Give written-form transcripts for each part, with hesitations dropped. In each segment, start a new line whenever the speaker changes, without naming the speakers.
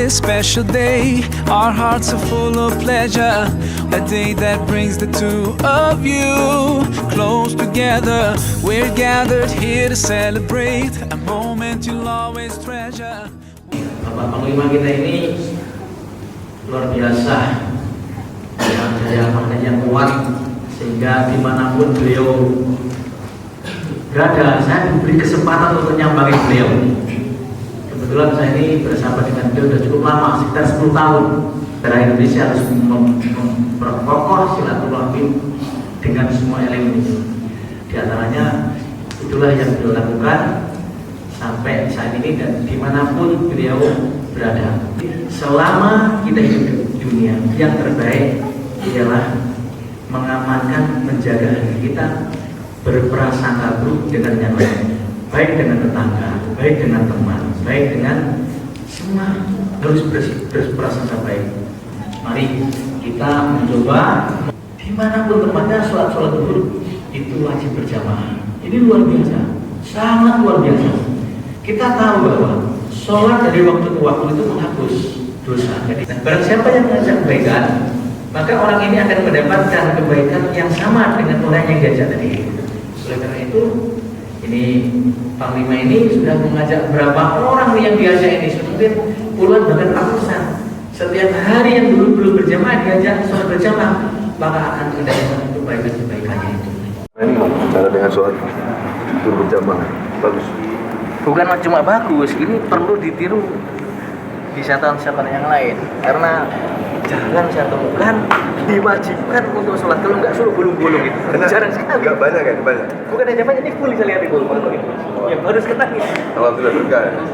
this special day. Our hearts are full of pleasure, a day that brings the two of you close together. We're gathered here to celebrate a moment you'll always treasure.
Bapak Panglima kita ini luar biasa, dengan daya magnet yang kuat, sehingga dimanapun beliau berada, saya diberi kesempatan untuk nyambangi beliau. Kebetulan saya ini bersama dengan beliau sudah cukup lama, sekitar 10 tahun. Darah Indonesia harus memperkokoh silaturahmi dengan semua elemen. Di antaranya itulah yang beliau lakukan sampai saat ini dan dimanapun beliau berada. Selama kita hidup di dunia, yang terbaik ialah mengamankan, menjaga hati kita, berprasangka buruk dengan yang lain, baik dengan tetangga, baik dengan teman, baik dengan semua, harus berprasangka baik. Mari kita mencoba dimanapun tempatnya sholat zuhur itu wajib berjamaah. Ini luar biasa, sangat luar biasa. Kita tahu bahwa sholat dari waktu ke waktu itu menghapus dosa. Jadi barang siapa yang mengajak kebaikan, maka orang ini akan mendapatkan kebaikan yang sama dengan orang yang diajak tadi. Oleh karena itu, ini Panglima ini sudah mengajak berapa orang yang diajak ini, mungkin puluhan bahkan ratusan. Setiap hari yang dulu belum berjamaah diajak sholat berjamaah, maka akan mendapatkan kebaikan-kebaikannya itu.
Ini cara dengan sholat berjamaah bagus.
Bukan cuma bagus, ini perlu ditiru di syaitan-syaitan yang lain. Karena jarang saya temukan diwajibkan untuk sholat, kalau nggak suruh gulung-gulung gitu. Jarang sekali.
Nggak banyak kan, banyak.
Bukan hanya banyak, ini full saya lihat di gulung gitu. Yang harus kena nih.
Alhamdulillah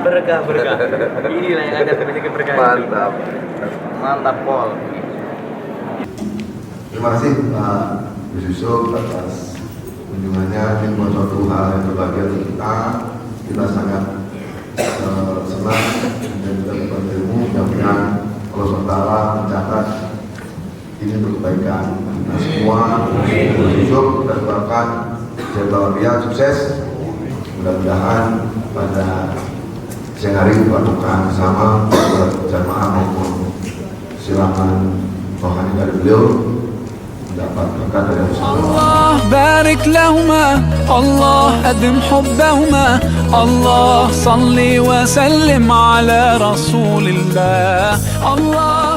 berkah.
Berkah. Inilah yang akan terjadi berkah.
Mantap.
Mantap Pol.
Terima kasih Pak Yusuf atas kunjungannya. Ini suatu hal yang berbahagia untuk kita. Kita sangat senang dan kita dapat ilmu. Mudah-mudahan Allah SWT mencatat ini untuk kebaikan kita semua. Yusuf kita doakan Jabal sukses. Mudah-mudahan pada siang hari dilakukan bersama jamaah maupun silakan rohani dari beliau mendapat berkat dari Allah.
Allah barik lahuma, Allah adim hubbahuma, Allah salli wa sallim ala rasulillah. Allah